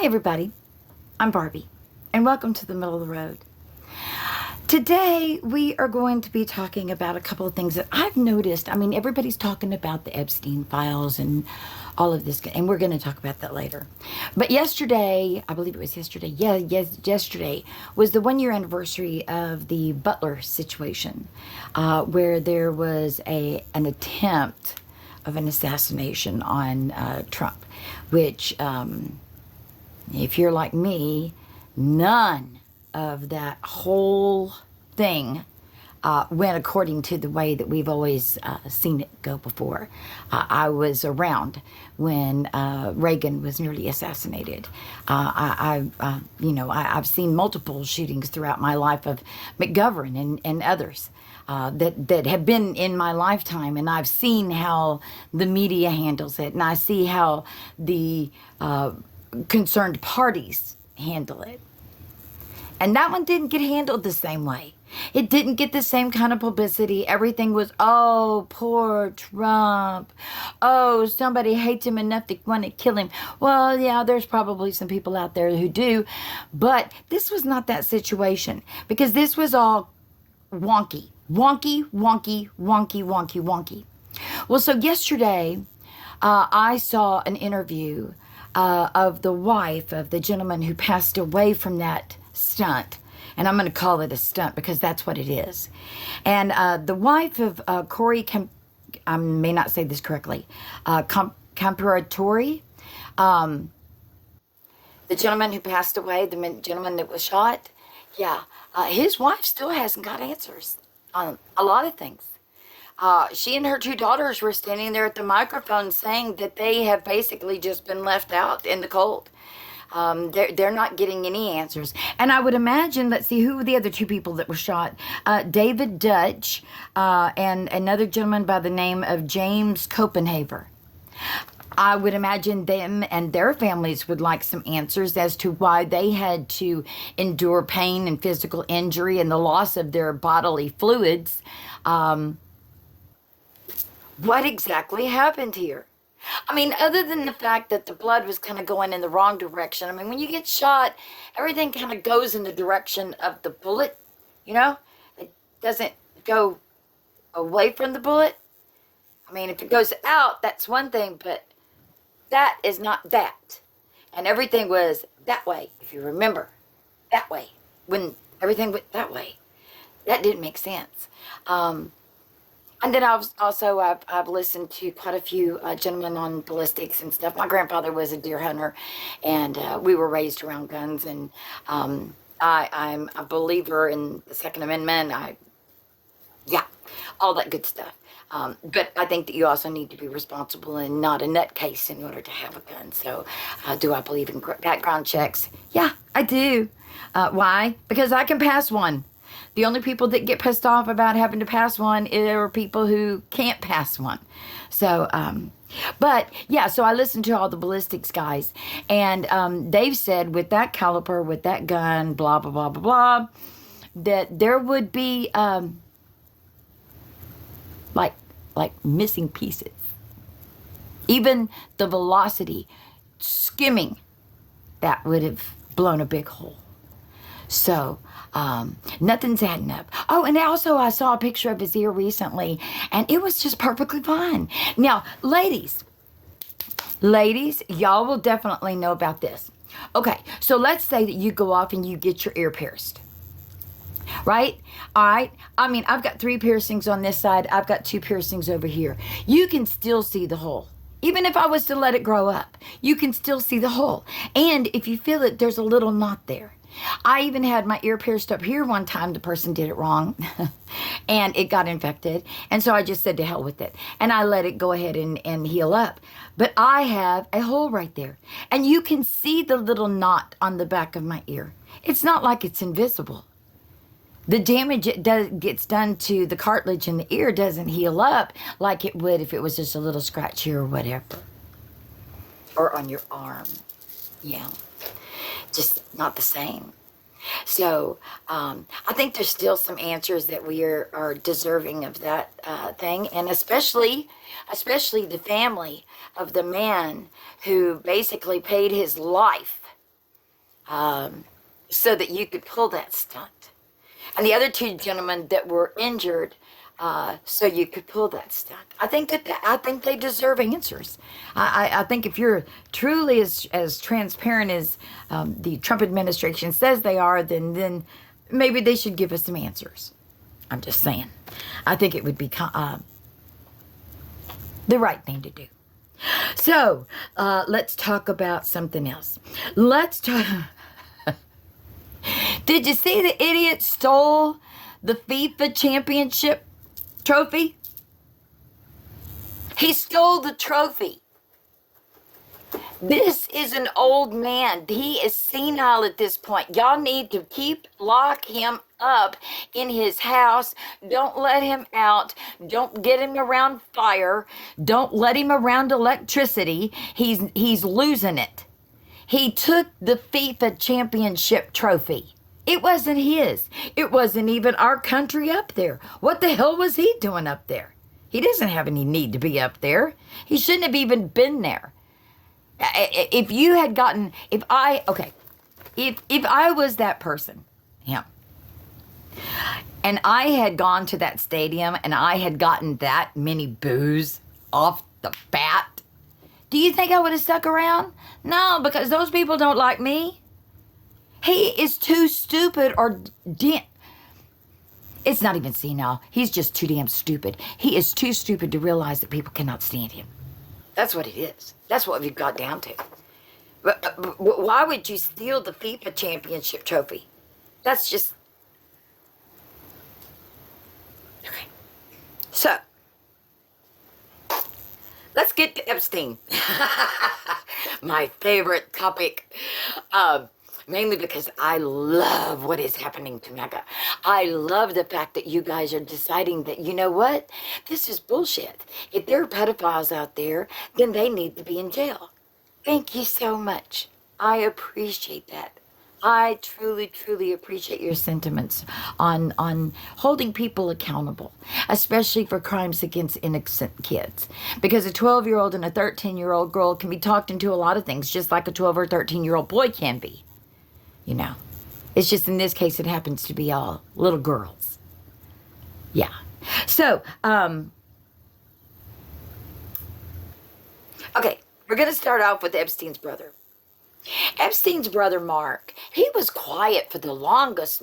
Hi everybody, I'm Barbie, and welcome to the Middle of the Road. Today we are going to be talking about a couple of things that I've noticed. I mean, everybody's talking about the Epstein files and all of this, and we're going to talk about that later. But yesterday, I believe it was yesterday, yesterday was the 1-year anniversary of the Butler situation, where there was an attempt of an assassination on Trump, which, if you're like me, none of that whole thing went according to the way that we've always seen it go before. I was around when Reagan was nearly assassinated. I've seen multiple shootings throughout my life of McGovern and others that have been in my lifetime, and I've seen how the media handles it, and I see how the concerned parties handle it. And that one didn't get handled the same way. It didn't get the same kind of publicity. Everything was, oh, poor Trump. Oh, somebody hates him enough to want to kill him. Well, yeah, there's probably some people out there who do. But this was not that situation, because this was all wonky. Wonky. Well, so yesterday, I saw an interview of the wife of the gentleman who passed away from that stunt. And I'm going to call it a stunt because that's what it is. And the wife of Cory I may not say this correctly, Comperatore, the gentleman who passed away, the gentleman that was shot, his wife still hasn't got answers on a lot of things. She and her 2 daughters were standing there at the microphone saying that they have basically just been left out in the cold. They're not getting any answers. And I would imagine, let's see, who were the other 2 people that were shot? David Dutch and another gentleman by the name of James Copenhaver. I would imagine them and their families would like some answers as to why they had to endure pain and physical injury and the loss of their bodily fluids. What exactly happened here? I mean, other than the fact that the blood was kind of going in the wrong direction. I mean, when you get shot, everything kind of goes in the direction of the bullet, you know? It doesn't go away from the bullet. I mean, if it goes out, that's one thing, but that is not that. And everything was that way, if you remember. That way. When everything went that way. That didn't make sense. And then I've listened to quite a few gentlemen on ballistics and stuff. My grandfather was a deer hunter, and we were raised around guns. And I'm a believer in the Second Amendment. All that good stuff. But I think that you also need to be responsible and not a nutcase in order to have a gun. So do I believe in background checks? Yeah, I do. Why? Because I can pass one. The only people that get pissed off about having to pass one are people who can't pass one. So, so I listened to all the ballistics guys, and they've said with that caliber, with that gun, blah, blah, blah, blah, blah, that there would be like missing pieces. Even the velocity skimming, that would have blown a big hole. So, nothing's adding up. Oh, and also I saw a picture of his ear recently, and it was just perfectly fine. Now, ladies, y'all will definitely know about this. Okay, so let's say that you go off and you get your ear pierced. Right? All right. I mean, I've got 3 piercings on this side. I've got 2 piercings over here. You can still see the hole. Even if I was to let it grow up, you can still see the hole. And if you feel it, there's a little knot there. I even had my ear pierced up here one time. The person did it wrong and it got infected. And so I just said to hell with it. And I let it go ahead and heal up. But I have a hole right there. And you can see the little knot on the back of my ear. It's not like it's invisible. The damage gets done to the cartilage in the ear doesn't heal up like it would if it was just a little scratch here or whatever. Or on your arm. Yeah. Just not the same. So I think there's still some answers that we are deserving of that thing. And especially the family of the man who basically paid his life so that you could pull that stunt. And the other two gentlemen that were injured, so you could pull that stunt. I think they deserve answers. I think if you're truly as transparent as the Trump administration says they are, then maybe they should give us some answers. I'm just saying. I think it would be the right thing to do. So let's talk about something else. Let's talk. Did you see the idiot stole the FIFA championship trophy? He stole the trophy. This is an old man. He is senile at this point. Y'all need to lock him up in his house. Don't let him out. Don't get him around fire. Don't let him around electricity. He's losing it. He took the FIFA championship trophy. It wasn't his. It wasn't even our country up there. What the hell was he doing up there? He doesn't have any need to be up there. He shouldn't have even been there. If you had gotten, if I was that person, him, and I had gone to that stadium and I had gotten that many boos off the bat, do you think I would have stuck around? No, because those people don't like me. He is too stupid it's not even senile. He's just too damn stupid. He is too stupid to realize that people cannot stand him. That's what it is. That's what we've got down to. But why would you steal the FIFA championship trophy? That's just... Okay. So, let's get to Epstein. My favorite topic. Mainly because I love what is happening to MAGA. I love the fact that you guys are deciding that, you know what? This is bullshit. If there are pedophiles out there, then they need to be in jail. Thank you so much. I appreciate that. I truly, truly appreciate your sentiments on holding people accountable, especially for crimes against innocent kids. Because a 12-year-old and a 13-year-old girl can be talked into a lot of things, just like a 12 or 13-year-old boy can be. You know, it's just in this case, it happens to be all little girls. Yeah. So, okay, we're going to start off with Epstein's brother. Epstein's brother, Mark, he was quiet for the longest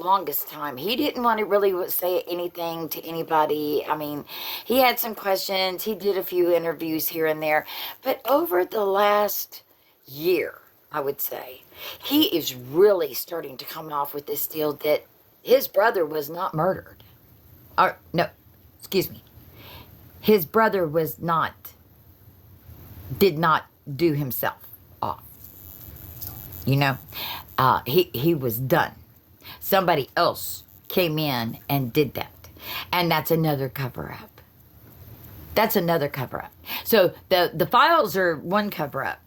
time. He didn't want to really say anything to anybody. I mean, he had some questions. He did a few interviews here and there. But over the last year, I would say, he is really starting to come off with this deal that his brother was not murdered. His brother did not do himself off. You know, he was done. Somebody else came in and did that. And that's another cover-up. So the files are one cover-up.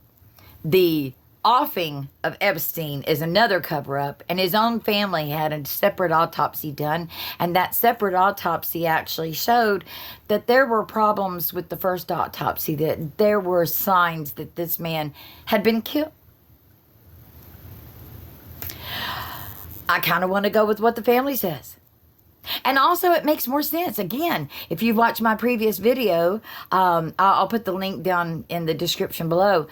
The offing of Epstein is another cover-up, and his own family had a separate autopsy done, and that separate autopsy actually showed that there were problems with the first autopsy, that there were signs that this man had been killed. I kind of want to go with what the family says. And also, it makes more sense. Again, if you've watched my previous video, I'll put the link down in the description below.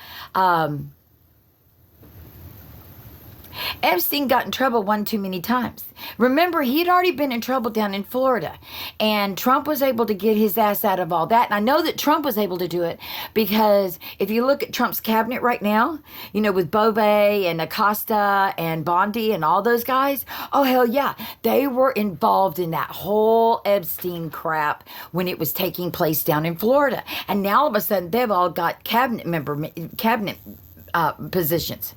Epstein got in trouble one too many times. Remember, he'd already been in trouble down in Florida, and Trump was able to get his ass out of all that. And I know that Trump was able to do it because if you look at Trump's cabinet right now, you know, with Bove and Acosta and Bondi and all those guys, oh, hell yeah, they were involved in that whole Epstein crap when it was taking place down in Florida. And now all of a sudden, they've all got cabinet positions.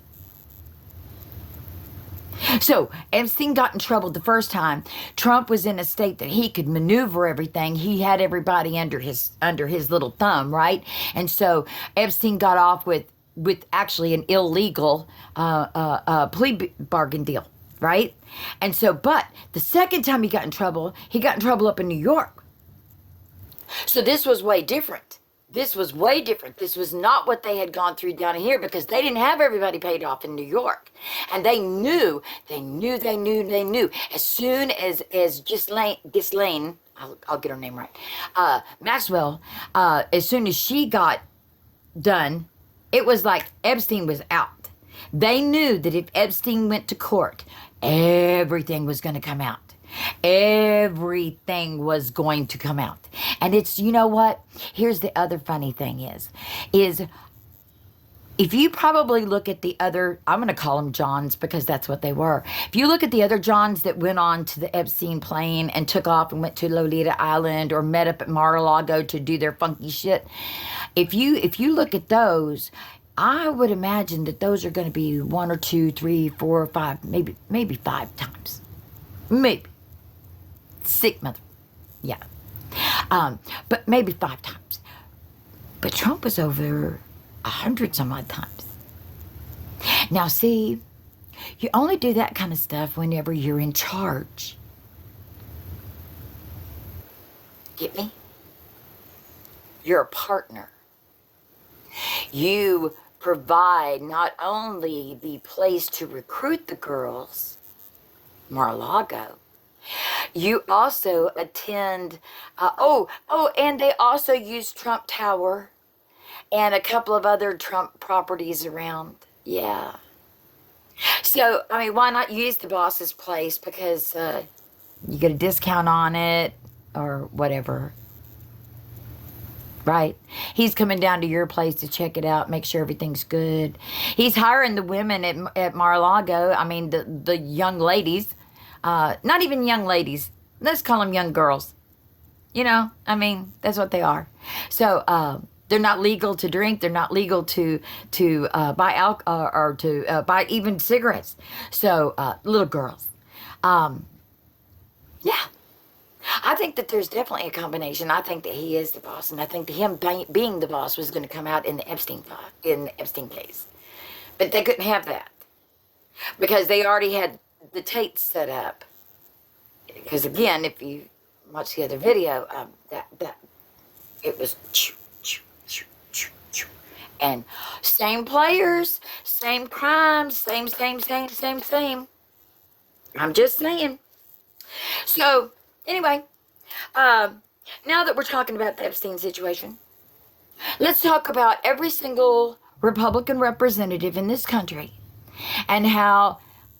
So Epstein got in trouble the first time. Trump was in a state that he could maneuver everything. He had everybody under his little thumb, right? And so Epstein got off with actually an illegal plea bargain deal, right? And so, but the second time he got in trouble up in New York. So this was way different. This was way different. This was not what they had gone through down here because they didn't have everybody paid off in New York. And they knew. As soon as Ghislaine, I'll get her name right, Maxwell, as soon as she got done, it was like Epstein was out. They knew that if Epstein went to court, everything was going to come out. Everything was going to come out. And it's, you know what? Here's the other funny thing is if you probably look at the other, I'm going to call them Johns because that's what they were. If you look at the other Johns that went on to the Epstein plane and took off and went to Lolita Island or met up at Mar-a-Lago to do their funky shit, if you look at those, I would imagine that those are going to be 1 or 2, 3, 4, 5, maybe 5 times. Maybe. Sick mother. Yeah. But maybe 5 times. But Trump was over 100 some odd times. Now, see, you only do that kind of stuff whenever you're in charge. Get me? You're a partner. You provide not only the place to recruit the girls, Mar-a-Lago, you also attend, and they also use Trump Tower and a couple of other Trump properties around. Yeah. So, I mean, why not use the boss's place? Because you get a discount on it or whatever. Right? He's coming down to your place to check it out, make sure everything's good. He's hiring the women at Mar-a-Lago. I mean, the young ladies. Not even young ladies. Let's call them young girls. You know, I mean, that's what they are. So, they're not legal to drink. They're not legal to buy alcohol or to buy even cigarettes. So, little girls. Yeah. I think that there's definitely a combination. I think that he is the boss, and I think that him being the boss was going to come out in the Epstein case. But they couldn't have that because they already had the tapes set up. Because again, if you watch the other video, that it was and same players, same crimes, same. I'm just saying. So anyway, now that we're talking about the Epstein situation, let's talk about every single Republican representative in this country and how,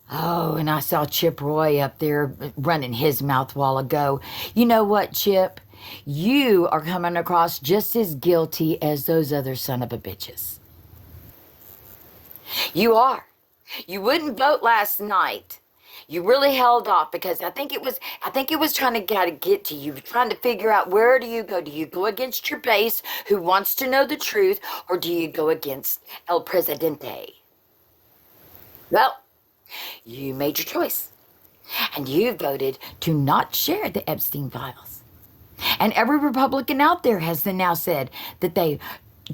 and I saw Chip Roy up there running his mouth a while ago. You know what, Chip? You are coming across just as guilty as those other son of a bitches. You are. You wouldn't vote last night. You really held off because I think it was trying to get to you, trying to figure out where do you go? Do you go against your base who wants to know the truth, or do you go against El Presidente? Well, you made your choice, and you voted to not share the Epstein files. And every Republican out there has now said that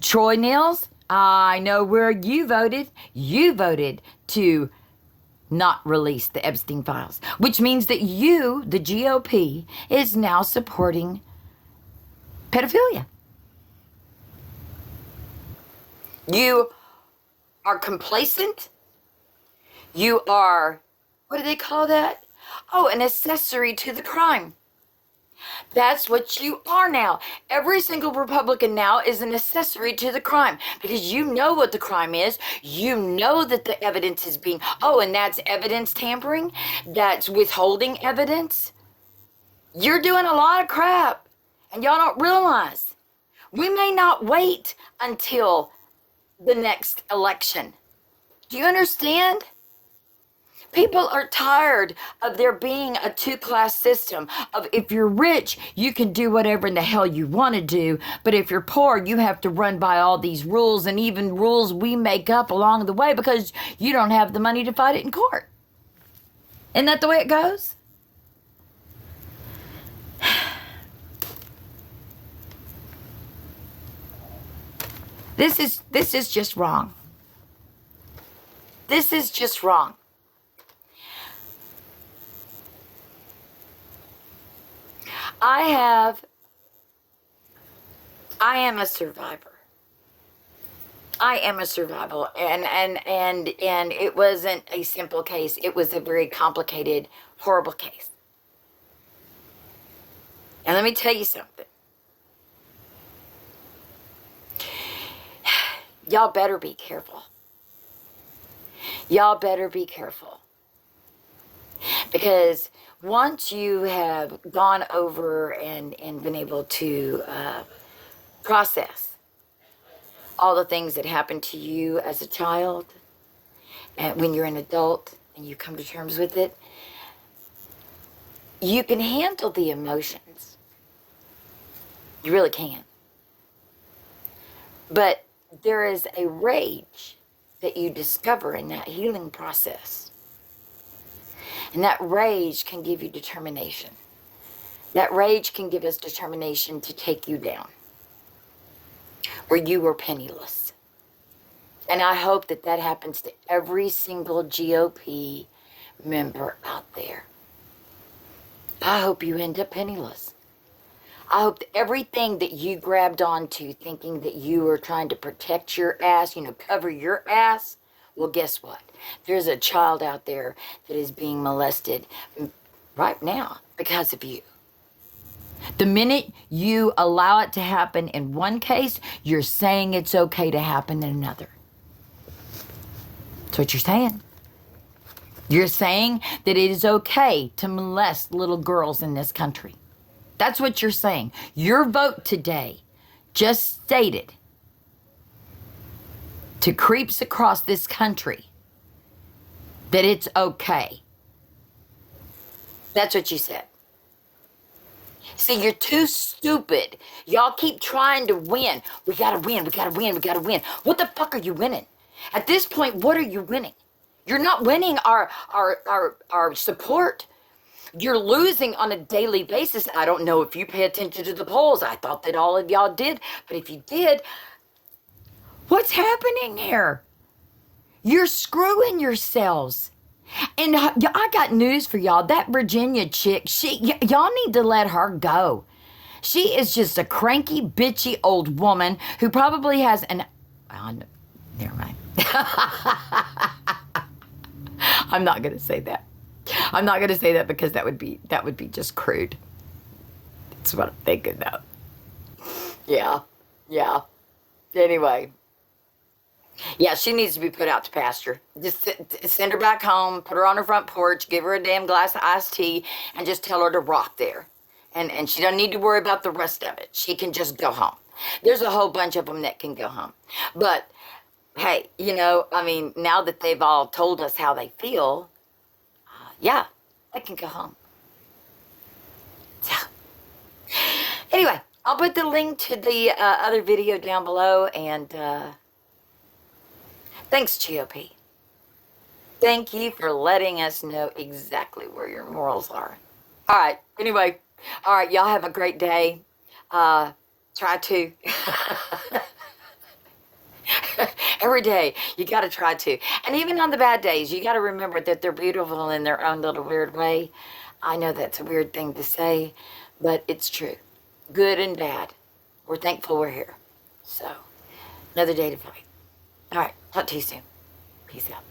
Troy Nils, I know where you voted. You voted to not release the Epstein files, which means that you, the GOP, is now supporting pedophilia. You are complacent. You are, what do they call that? Oh, an accessory to the crime. That's what you are now. Every single Republican now is an accessory to the crime because you know what the crime is. You know that the evidence is being, and that's evidence tampering. That's withholding evidence. You're doing a lot of crap and y'all don't realize. We may not wait until the next election. Do you understand? People are tired of there being a two-class system of if you're rich, you can do whatever in the hell you want to do. But if you're poor, you have to run by all these rules and even rules we make up along the way because you don't have the money to fight it in court. Isn't that the way it goes? This is just wrong. This is just wrong. I am a survivor. I am a survivor, and it wasn't a simple case. It was a very complicated, horrible case. And let me tell you something. Y'all better be careful. Y'all better be careful. Because once you have gone over and been able to process all the things that happened to you as a child, and when you're an adult and you come to terms with it, you can handle the emotions. You really can. But there is a rage that you discover in that healing process. And that rage can give you determination. That rage can give us determination to take you down, where you were penniless. And I hope that that happens to every single GOP member out there. I hope you end up penniless. I hope that everything that you grabbed onto thinking that you were trying to protect your ass, cover your ass, well, guess what? There's a child out there that is being molested right now because of you. The minute you allow it to happen in one case, you're saying it's okay to happen in another. That's what you're saying. You're saying that it is okay to molest little girls in this country. That's what you're saying. Your vote today just stated to creeps across this country that it's okay. That's what you said. See, you're too stupid. Y'all keep trying to win. We gotta win, we gotta win, we gotta win. What the fuck are you winning? At this point, what are you winning? You're not winning our support. You're losing on a daily basis. I don't know if you pay attention to the polls. I thought that all of y'all did. But if you did, what's happening here? You're screwing yourselves. And I got news for y'all. That Virginia chick, y'all need to let her go. She is just a cranky, bitchy old woman who probably has an... never mind. I'm not going to say that. I'm not going to say that because that would be just crude. That's what I'm thinking though. Yeah. Anyway. Yeah, she needs to be put out to pasture. Just send her back home, put her on her front porch, give her a damn glass of iced tea, and just tell her to rock there. And she doesn't need to worry about the rest of it. She can just go home. There's a whole bunch of them that can go home. But, hey, now that they've all told us how they feel, yeah, they can go home. So, anyway, I'll put the link to the other video down below, and thanks, GOP. Thank you for letting us know exactly where your morals are. All right, anyway, y'all have a great day. Try to. Every day, you got to try to. And even on the bad days, you got to remember that they're beautiful in their own little weird way. I know that's a weird thing to say, but it's true. Good and bad. We're thankful we're here. So, another day to fight. All right, talk to you soon. Peace out.